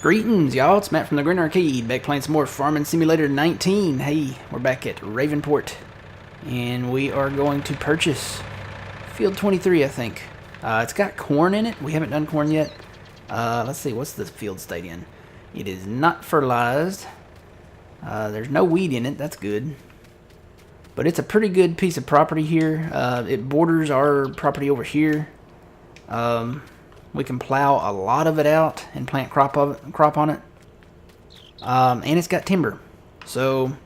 Greetings, y'all. It's Matt from the Green Arcade, back playing some more Farming Simulator 19. Hey, we're back at Ravenport, and we are going to purchase Field 23, I think. It's got corn in it. We haven't done corn yet. Let's see, what's this field state in? It is not fertilized. There's no weed in it. That's good. But it's a pretty good piece of property here. It borders our property over here. We can plow a lot of it out and plant crop on it. And it's got timber. So,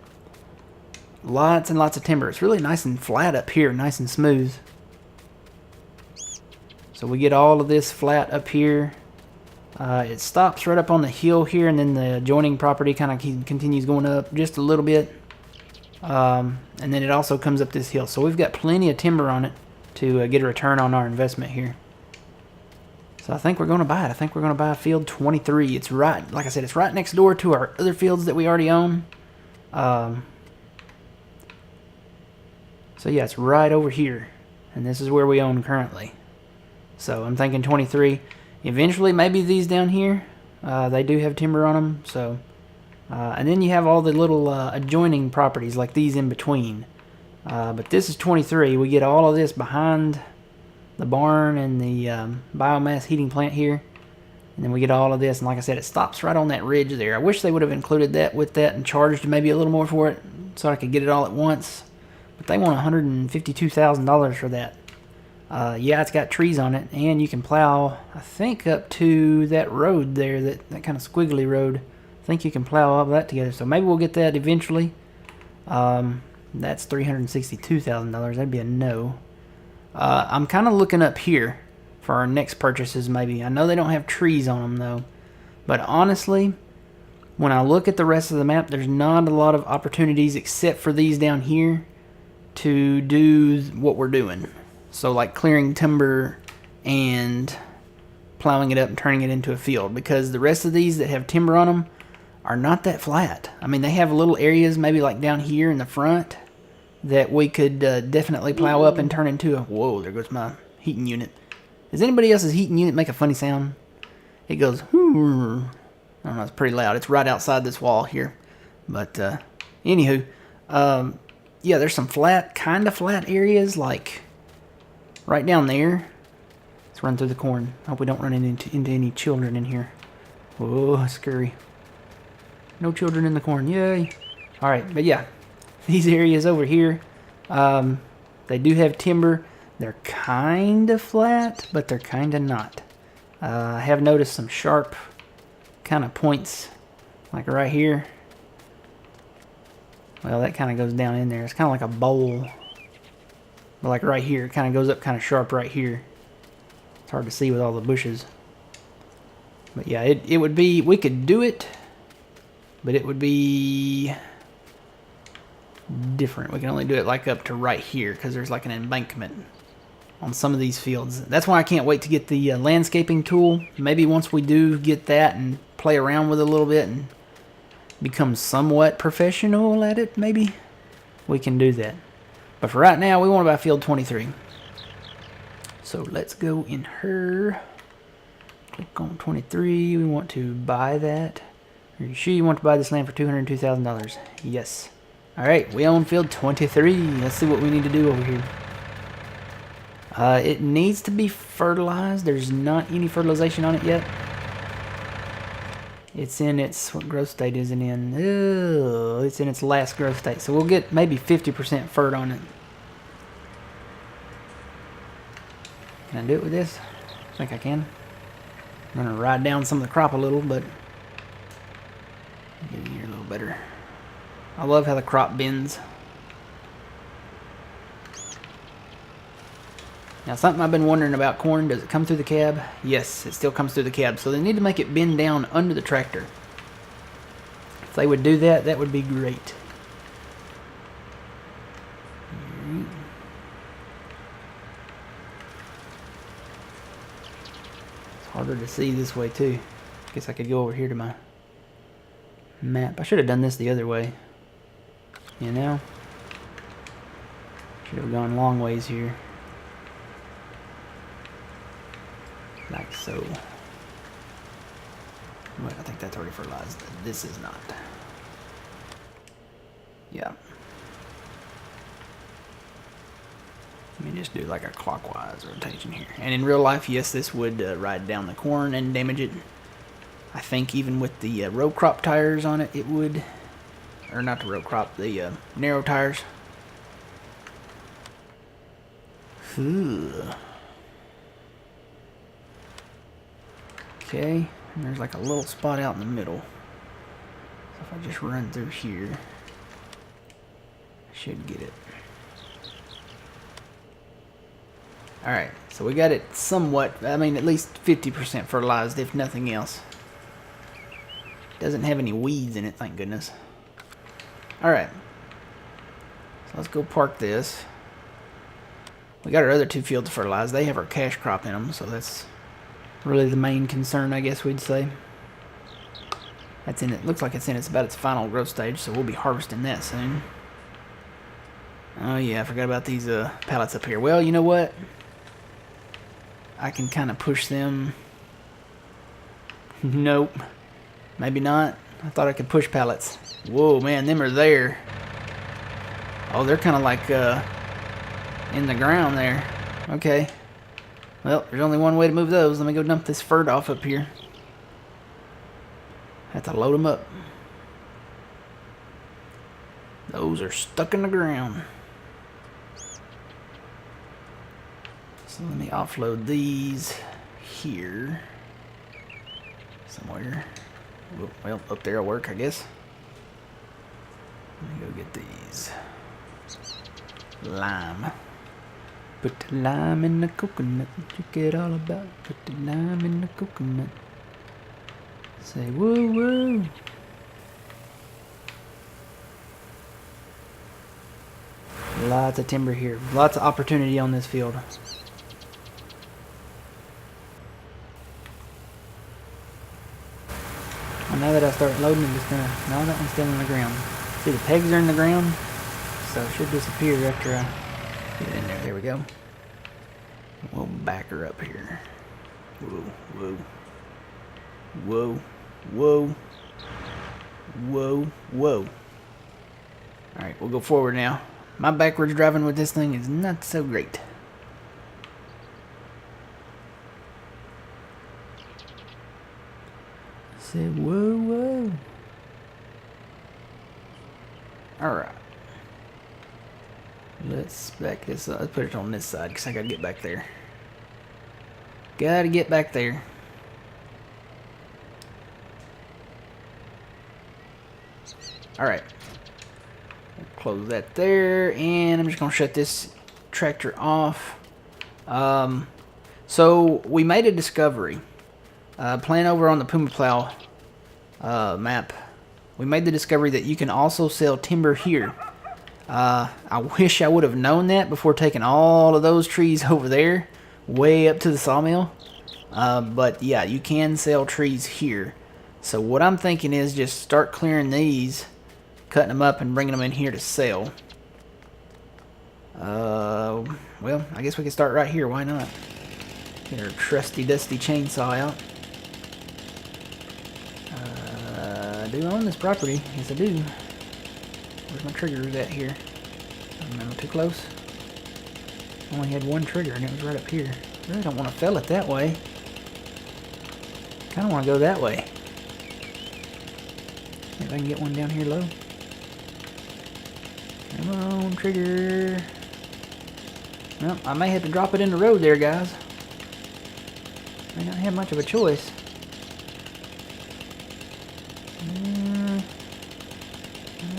lots and lots of timber. It's really nice and flat up here, nice and smooth. So we get all of this flat up here. It stops right up on the hill here, and then the adjoining property kind of continues going up just a little bit. And then it also comes up this hill. So we've got plenty of timber on it to get a return on our investment here. So I think we're going to buy it. I think we're going to buy Field 23. It's right, like I said, it's right next door to our other fields that we already own. So yeah, it's right over here. And this is where we own currently. So I'm thinking 23. Eventually, maybe these down here, they do have timber on them. So, and then you have all the little adjoining properties like these in between. But this is 23. We get all of this behind the barn and the biomass heating plant here, and then we get all of this, and like I said, it stops right on that ridge there. I wish they would have included that with that and charged maybe a little more for it so I could get it all at once, but they want $152,000 for that. Yeah, it's got trees on it, and you can plow, I think, up to that road there, that kind of squiggly road. I think you can plow all of that together, so maybe we'll get that eventually. That's $362,000. That'd be a no. I'm kind of looking up here for our next purchases maybe. I know they don't have trees on them though. But honestly, when I look at the rest of the map, there's not a lot of opportunities except for these down here to do what we're doing. So like clearing timber and plowing it up and turning it into a field. Because the rest of these that have timber on them are not that flat. I mean, they have little areas maybe like down here in the front that we could definitely plow up and turn into a... Whoa, there goes my heating unit. Does anybody else's heating unit make a funny sound? It goes... I don't know, it's pretty loud. It's right outside this wall here. But, anywho, yeah, there's some flat, kind of flat areas, like right down there. Let's run through the corn. I hope we don't run into any children in here. Whoa, scary. No children in the corn, yay. Alright, but yeah. These areas over here, they do have timber. They're kind of flat, but they're kind of not. I have noticed some sharp kind of points, like right here. Well, that kind of goes down in there. It's kind of like a bowl. But like right here, it kind of goes up kind of sharp right here. It's hard to see with all the bushes. But yeah, it would be, we could do it, but it would be different. We can only do it like up to right here because there's like an embankment on some of these fields. That's why I can't wait to get the landscaping tool. Maybe once we do get that and play around with it a little bit and become somewhat professional at it, maybe we can do that. But for right now, we want to buy Field 23. So let's go in her. Click on 23. We want to buy that. Are you sure you want to buy this land for $202,000? Yes. Alright, we own Field 23. Let's see what we need to do over here. It needs to be fertilized. There's not any fertilization on it yet. It's in its... What growth state is it in? Ugh, it's in its last growth state. So we'll get maybe 50% fert on it. Can I do it with this? I think I can. I'm going to ride down some of the crop a little, but... Get in here a little better. I love how the crop bends. Now, something I've been wondering about corn, does it come through the cab? Yes, it still comes through the cab. So they need to make it bend down under the tractor. If they would do that, that would be great. It's harder to see this way, too. Guess I could go over here to my map. I should have done this the other way. You know? Should have gone long ways here. Like so. Wait, I think that's already fertilized. This is not. Yeah. Let me just do like a clockwise rotation here. And in real life, yes, this would ride down the corn and damage it. I think even with the row crop tires on it, it would. Or not the row crop, the narrow tires. Okay, and there's like a little spot out in the middle. So if I just run through here, I should get it. Alright, so we got it somewhat, I mean at least 50% fertilized, if nothing else. Doesn't have any weeds in it, thank goodness. Alright, so let's go park this. We got our other 2 fields fertilized. They have our cash crop in them, so that's really the main concern, I guess we'd say. That's in it. Looks like it's about its final growth stage, so we'll be harvesting that soon. Oh yeah, I forgot about these pallets up here. Well, you know what? I can kind of push them. Nope. Maybe not. I thought I could push pallets. Whoa, man, them are there. Oh, they're kind of like in the ground there. Okay. Well, there's only one way to move those. Let me go dump this fert off up here. Have to load them up. Those are stuck in the ground. So let me offload these here. Somewhere. Well, up there will work, I guess. Let me go get these. Lime. Put the lime in the coconut. Forget all about it. Put the lime in the coconut. Say woo woo. Lots of timber here. Lots of opportunity on this field. Well, now that I start loading, I'm just gonna. No, that one's still in the ground. See, the pegs are in the ground, so it should disappear after I get it in there. There we go. We'll back her up here. Whoa, whoa, whoa, whoa, whoa, whoa. Alright, we'll go forward now. My backwards driving with this thing is not so great. Say whoa, whoa. Alright. Let's back this up. Let's put it on this side because I gotta get back there. Gotta get back there. Alright. Close that there, and I'm just gonna shut this tractor off. So we made a discovery. Playing over on the Puma Plow map, we made the discovery that you can also sell timber here. I wish I would have known that before taking all of those trees over there, way up to the sawmill. But yeah, you can sell trees here. So what I'm thinking is just start clearing these, cutting them up and bringing them in here to sell. Well, I guess we can start right here. Why not? Get our trusty dusty chainsaw out. I do own this property. Yes, I do. Where's my triggers at here? No, too close. Only had one trigger and it was right up here. Really don't want to fell it that way. Kind of want to go that way. If I can get one down here low. Come on, trigger. Well, I may have to drop it in the road there, guys. I don't have much of a choice.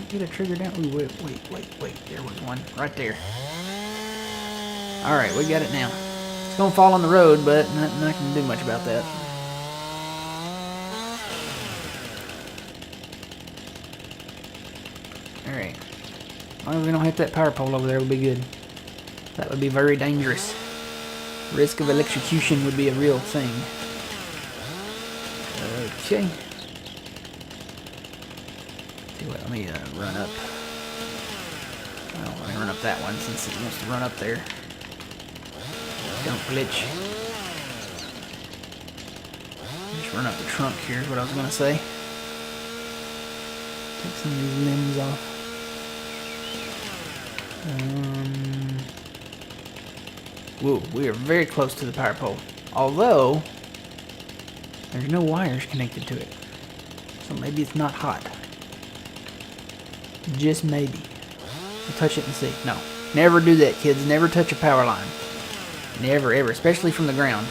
Get a trigger down. Ooh, wait. There was one right there. Alright, we got it now. It's gonna fall on the road, but nothing I can do much about that. Alright. As long as we don't hit that power pole over there, we'll be good. That would be very dangerous. Risk of electrocution would be a real thing. Okay. Let me run up. Well, let me run up that one since it wants to run up there. Don't glitch. Just run up the trunk here is what I was going to say. Take some of these limbs off. Whoa, we are very close to the power pole. Although, there's no wires connected to it. So maybe it's not hot. Just maybe. We'll touch it and see. No. Never do that, kids. Never touch a power line. Never, ever. Especially from the ground.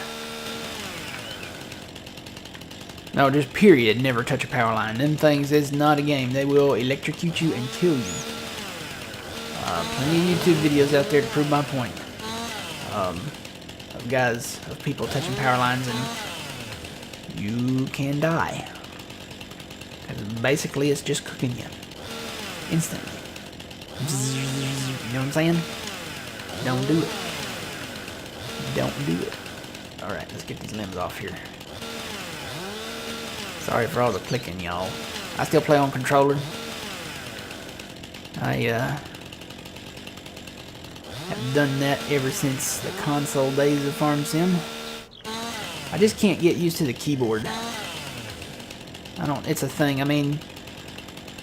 No, just period. Never touch a power line. Them things is not a game. They will electrocute you and kill you. Plenty of YouTube videos out there to prove my point. Of people touching power lines, and you can die. Because basically it's just cooking you. Instantly. You know what I'm saying? Don't do it. Don't do it. Alright, let's get these limbs off here. Sorry for all the clicking, y'all. I still play on controller. I have done that ever since the console days of Farm Sim. I just can't get used to the keyboard. It's a thing. I mean,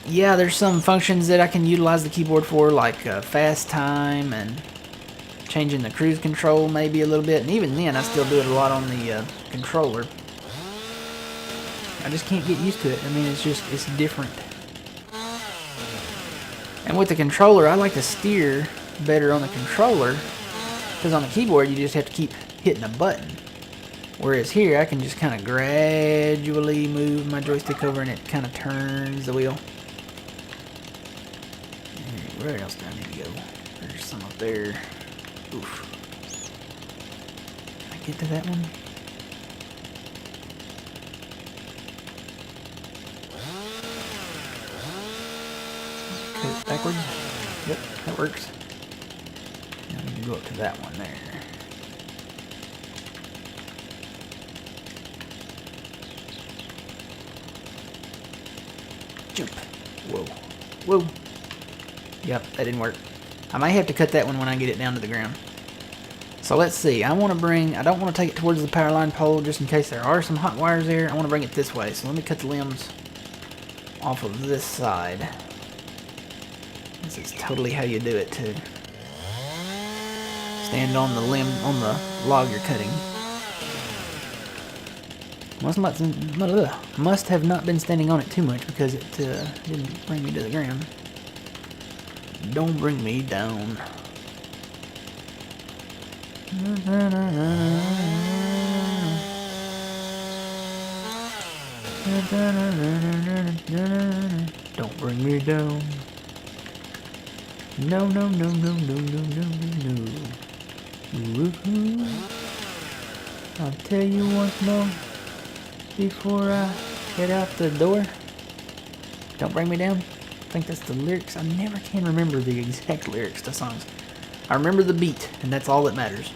yeah, there's some functions that I can utilize the keyboard for, like fast time and changing the cruise control maybe a little bit. And even then, I still do it a lot on the controller. I just can't get used to it. I mean, it's different. And with the controller, I like to steer better on the controller, because on the keyboard you just have to keep hitting a button, whereas here I can just kind of gradually move my joystick over and it kind of turns the wheel. Where else do I need to go? There's some up there. Oof. Can I get to that one? Cut it backwards. Yep, that works. Now we can go up to that one there. Jump. Whoa. Whoa. Yep, that didn't work. I might have to cut that one when I get it down to the ground. So let's see. I don't want to take it towards the power line pole just in case there are some hot wires there. I want to bring it this way. So let me cut the limbs off of this side. This is totally how you do it too. Stand on the log you're cutting. Must have not been standing on it too much because it didn't bring me to the ground. Don't bring me down. Don't bring me down. No, no, no, no, no, no, no, no, no. Woohoo. I'll tell you once more before I head out the door. Don't bring me down. I think that's the lyrics. I never can remember the exact lyrics to songs. I remember the beat, and that's all that matters.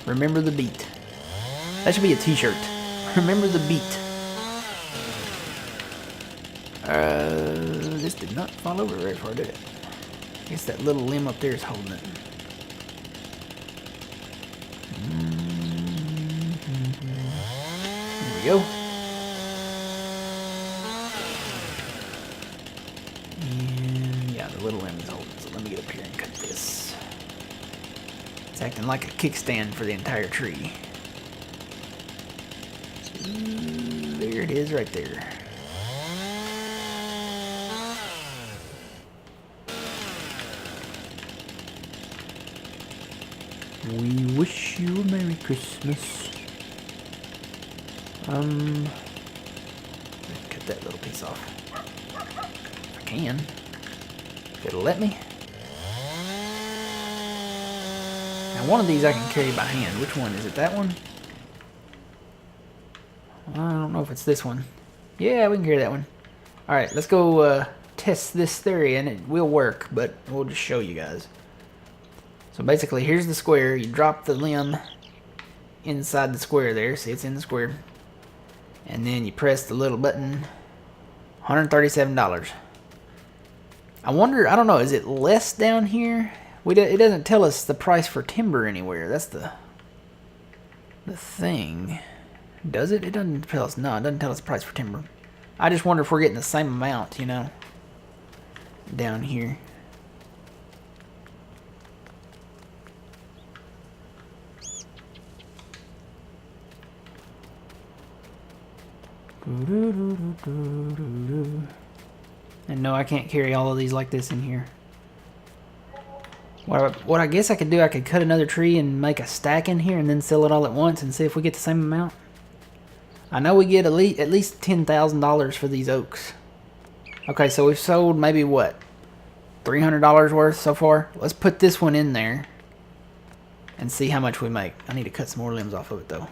Remember the beat. That should be a t-shirt. Remember the beat. This did not fall over very far, did it? I guess that little limb up there is holding it. There we go. And yeah, the little limb is holding it. So let me get up here and cut this. It's acting like a kickstand for the entire tree. There it is right there. We wish you a Merry Christmas. Cut that little piece off. If I can. If it'll let me. Now one of these I can carry by hand. Which one? Is it that one? I don't know if it's this one. Yeah, we can carry that one. Alright, let's go test this theory, and it will work, but we'll just show you guys. So basically, here's the square. You drop the limb inside the square there. See, it's in the square. And then you press the little button. $137. I wonder, I don't know, is it less down here? It doesn't tell us the price for timber anywhere. That's the thing. Does it? It doesn't tell us. No, it doesn't tell us the price for timber. I just wonder if we're getting the same amount, you know, down here. And no, I can't carry all of these like this in here. What I guess I could do, I could cut another tree and make a stack in here and then sell it all at once and see if we get the same amount. I know we get at least $10,000 for these oaks. Okay, so we've sold maybe what? $300 worth so far? Let's put this one in there and see how much we make. I need to cut some more limbs off of it though.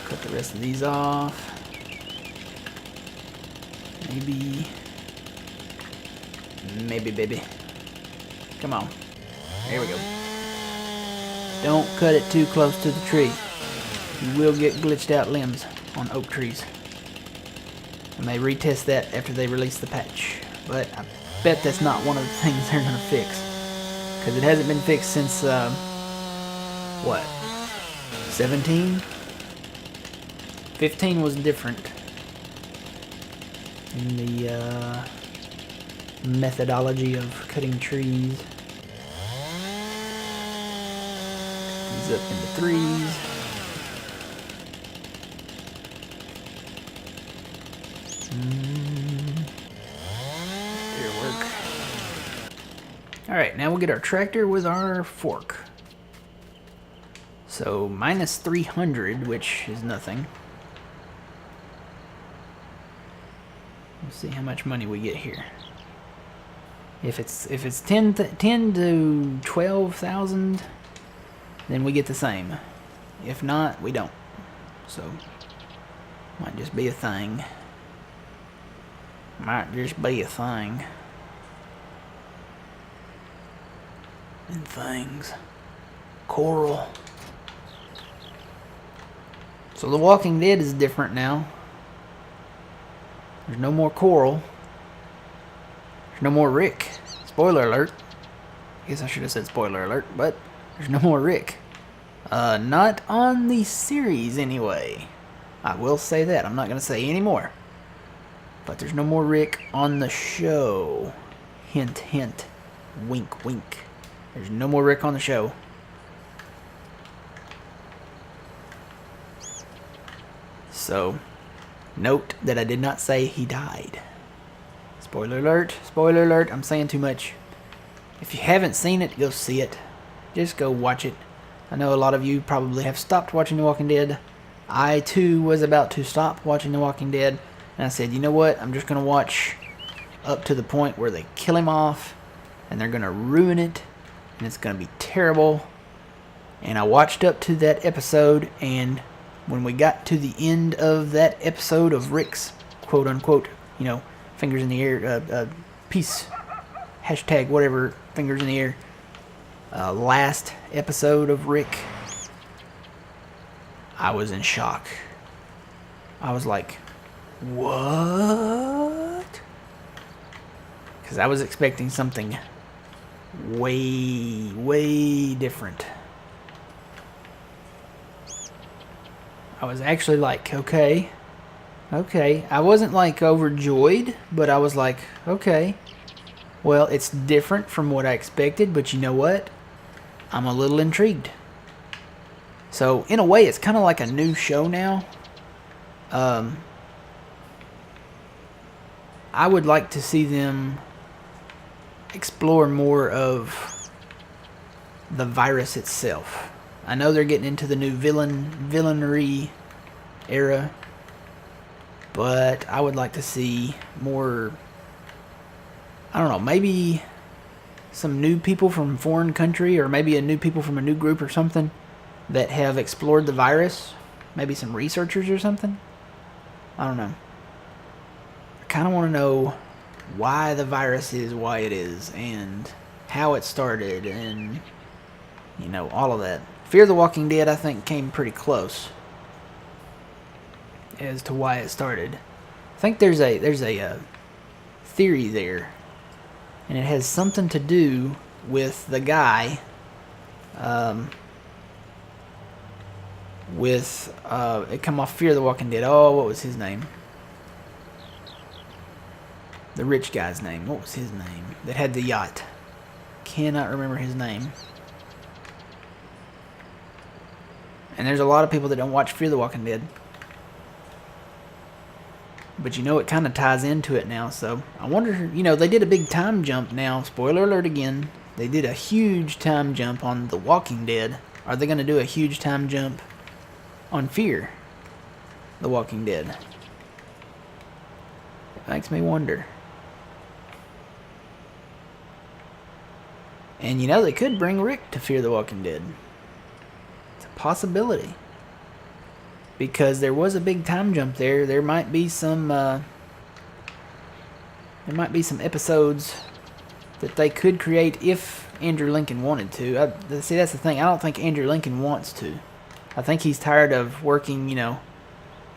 Cut the rest of these off. Maybe, baby. Come on. There we go. Don't cut it too close to the tree. You will get glitched out limbs on oak trees. I may retest that after they release the patch. But I bet that's not one of the things they're going to fix. Because it hasn't been fixed since, what? 17? 15 was different in the methodology of cutting trees. These up into threes. It'll work. Alright, now we'll get our tractor with our fork. So minus 300, which is nothing. Let's see how much money we get here. If it's 10 to 12,000, then we get the same. If not, we don't. So might just be a thing. Might just be a thing. And things. Coral. So The Walking Dead is different now. There's no more Coral. There's no more Rick. Spoiler alert. I guess I should have said spoiler alert, but there's no more Rick. Not on the series anyway. I will say that. I'm not going to say any more. But there's no more Rick on the show. Hint, hint. Wink, wink. There's no more Rick on the show. So, note that I did not say he died. Spoiler alert, spoiler alert, I'm saying too much. If you haven't seen it, go see it. Just go watch it. I know a lot of you probably have stopped watching The Walking Dead. I too was about to stop watching The Walking Dead. And I said, you know what, I'm just going to watch up to the point where they kill him off. And they're going to ruin it. And it's going to be terrible. And I watched up to that episode, and when we got to the end of that episode of Rick's quote unquote, you know, fingers in the air, peace, hashtag whatever, fingers in the air, last episode of Rick, I was in shock. I was like, what? Because I was expecting something way, way different. I was actually like, okay. I wasn't like overjoyed, but I was like, okay. Well, it's different from what I expected, but you know what? I'm a little intrigued. So, in a way, it's kind of like a new show now. I would like to see them explore more of the virus itself. I know they're getting into the new villainry era, but I would like to see more, I don't know, maybe some new people from a foreign country, or maybe a new people from a new group or something that have explored the virus. Maybe some researchers or something. I don't know. I kind of want to know why the virus is why it is, and how it started, and, you know, all of that. Fear the Walking Dead, I think, came pretty close as to why it started. I think there's a theory there and it has something to do with the guy it come off Fear the Walking Dead. Oh, what was his name? The rich guy's name. What was his name? That had the yacht. Cannot remember his name. And there's a lot of people that don't watch Fear the Walking Dead. But you know, it kind of ties into it now. So I wonder, you know, they did a big time jump now. Spoiler alert again. They did a huge time jump on The Walking Dead. Are they going to do a huge time jump on Fear the Walking Dead? It makes me wonder. And you know, they could bring Rick to Fear the Walking Dead. It's a possibility. Because there was a big time jump there. There might be some episodes that they could create if Andrew Lincoln wanted to. See, that's the thing. I don't think Andrew Lincoln wants to. I think he's tired of working, you know,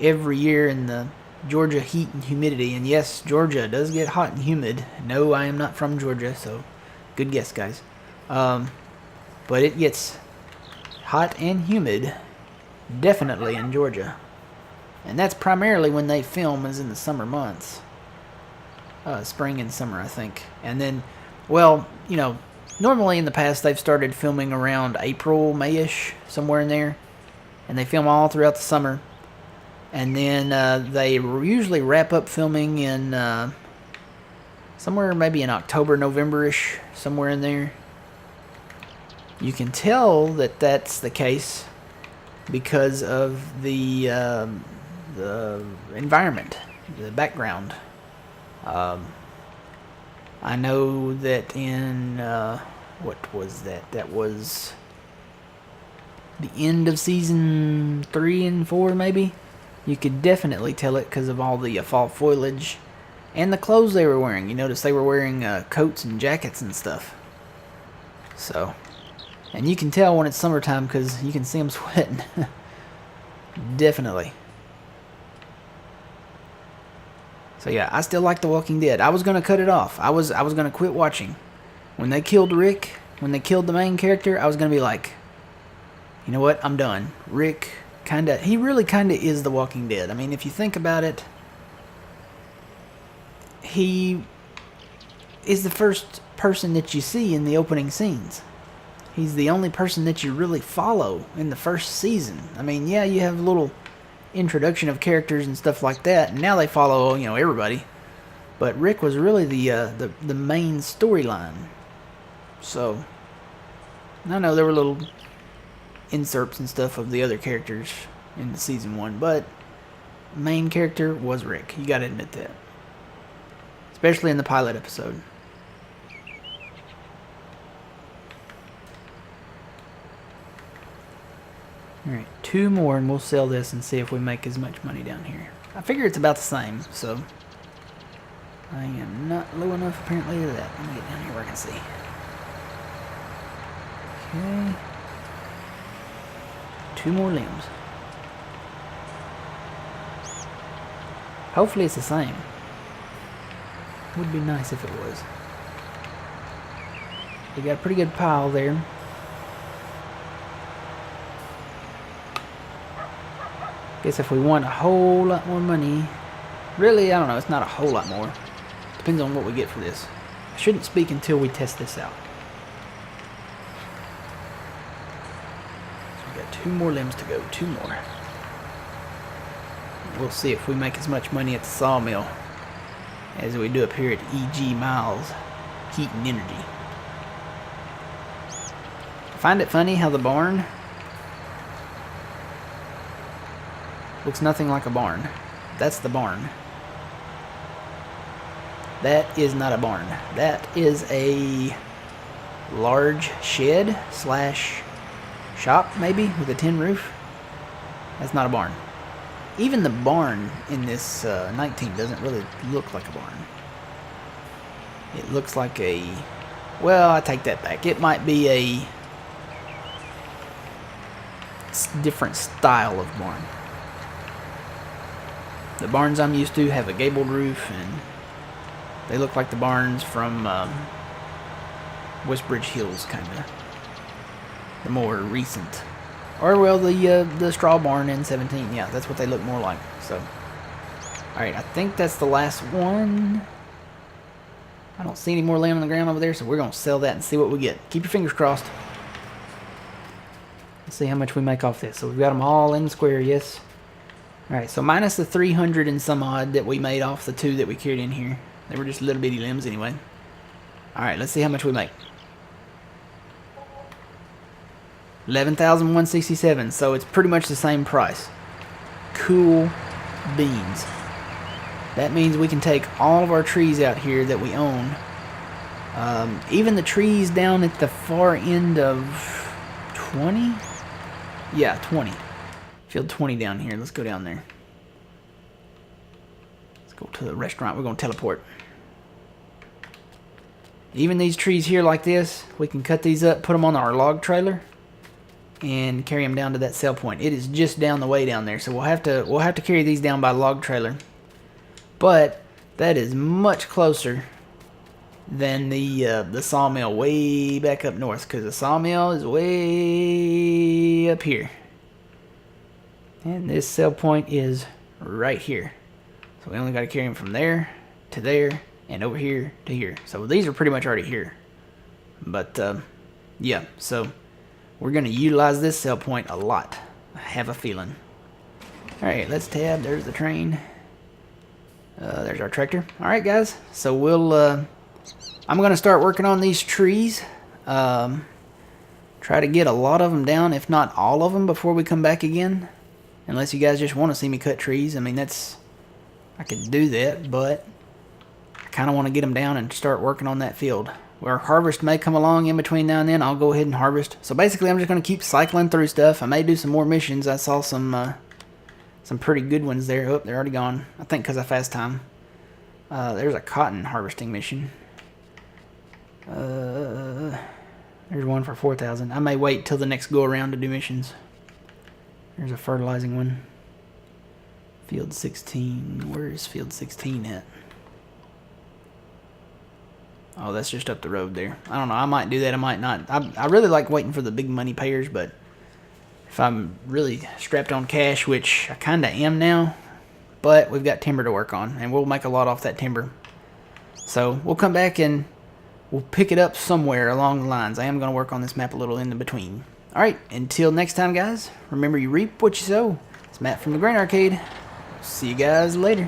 every year in the Georgia heat and humidity. And yes, Georgia does get hot and humid. No, I am not from Georgia, so good guess, guys. But it gets hot and humid, definitely in Georgia. And that's primarily when they film, is in the summer months. Spring and summer, I think. And then, well, you know, normally in the past they've started filming around April, May-ish, somewhere in there. And they film all throughout the summer. And then they usually wrap up filming in somewhere maybe in October, November-ish, somewhere in there. You can tell that that's the case because of the environment, the background. I know that in, what was that? That was the end of season 3 and 4, maybe? You could definitely tell it because of all the fall foliage and the clothes they were wearing. You notice they were wearing coats and jackets and stuff. So, and you can tell when it's summertime because you can see them sweating. Definitely. So yeah, I still like The Walking Dead. I was going to cut it off. I was going to quit watching. When they killed Rick, when they killed the main character, I was going to be like, you know what, I'm done. Rick, he really kind of is The Walking Dead. I mean, if you think about it, he is the first person that you see in the opening scenes. He's the only person that you really follow in the first season. I mean, yeah, you have a little introduction of characters and stuff like that, and now they follow, you know, everybody. But Rick was really the main storyline. So, I know there were little inserts and stuff of the other characters in the season 1, but main character was Rick. You gotta admit that. Especially in the pilot episode. Alright, 2 more and we'll sell this and see if we make as much money down here. I figure it's about the same, so I am not low enough apparently to that. Let me get down here where I can see. Okay. 2 more limbs. Hopefully it's the same. Would be nice if it was. We got a pretty good pile there. Guess if we want a whole lot more money, really, I don't know, it's not a whole lot more. Depends on what we get for this. I shouldn't speak until we test this out. So we got 2 more limbs to go, 2 more. We'll see if we make as much money at the sawmill as we do up here at E.G. Miles Heat and Energy. I find it funny how the barn looks nothing like a barn. That's the barn. That is not a barn. That is a large shed slash shop, maybe, with a tin roof. That's not a barn. Even the barn in this 19 doesn't really look like a barn. It looks like a... Well, I take that back. It might be a different style of barn. The barns I'm used to have a gabled roof and They look like the barns from Westbridge Hills, kind of. The more recent. Or, well, the straw barn in 17. Yeah, that's what they look more like. So, alright, I think that's the last one. I don't see any more laying on the ground over there, so we're going to sell that and see what we get. Keep your fingers crossed. Let's see how much we make off this. So we've got them all in the square, yes. Alright, so minus the 300 and some odd that we made off the 2 that we carried in here. They were just little bitty limbs anyway. Alright, let's see how much we make. 11,167, so it's pretty much the same price. Cool beans. That means we can take all of our trees out here that we own. Even the trees down at the far end of 20? Yeah, 20. Field 20 down here. Let's go down there. Let's go to the restaurant. We're going to teleport. Even these trees here like this, we can cut these up, put them on our log trailer, and carry them down to that sell point. It is just down the way down there, so we'll have to carry these down by log trailer. But that is much closer than the sawmill way back up north, because the sawmill is way up here, and this sell point is right here. So we only got to carry them from there to there and over here to here. So these are pretty much already here. But yeah, so we're going to utilize this sell point a lot. I have a feeling. All right, let's tab. There's the train. There's our tractor. Alright guys, so we'll I'm going to start working on these trees. Try to get a lot of them down, if not all of them, before we come back again. Unless you guys just want to see me cut trees. I mean, I could do that, but I kind of want to get them down and start working on that field. Where harvest may come along in between now and then, I'll go ahead and harvest. So basically, I'm just going to keep cycling through stuff. I may do some more missions. I saw some pretty good ones there. Oh, they're already gone. I think because I fast time. There's a cotton harvesting mission. There's one for 4,000. I may wait till the next go around to do missions. There's a fertilizing one. Field 16. Where is field 16 at? Oh, that's just up the road there. I don't know. I might do that. I might not. I really like waiting for the big money payers, but if I'm really strapped on cash, which I kind of am now, but we've got timber to work on, and we'll make a lot off that timber. So we'll come back and we'll pick it up somewhere along the lines. I am going to work on this map a little in the between. Alright, until next time, guys, remember you reap what you sow. It's Matt from the Grain Arcade. See you guys later.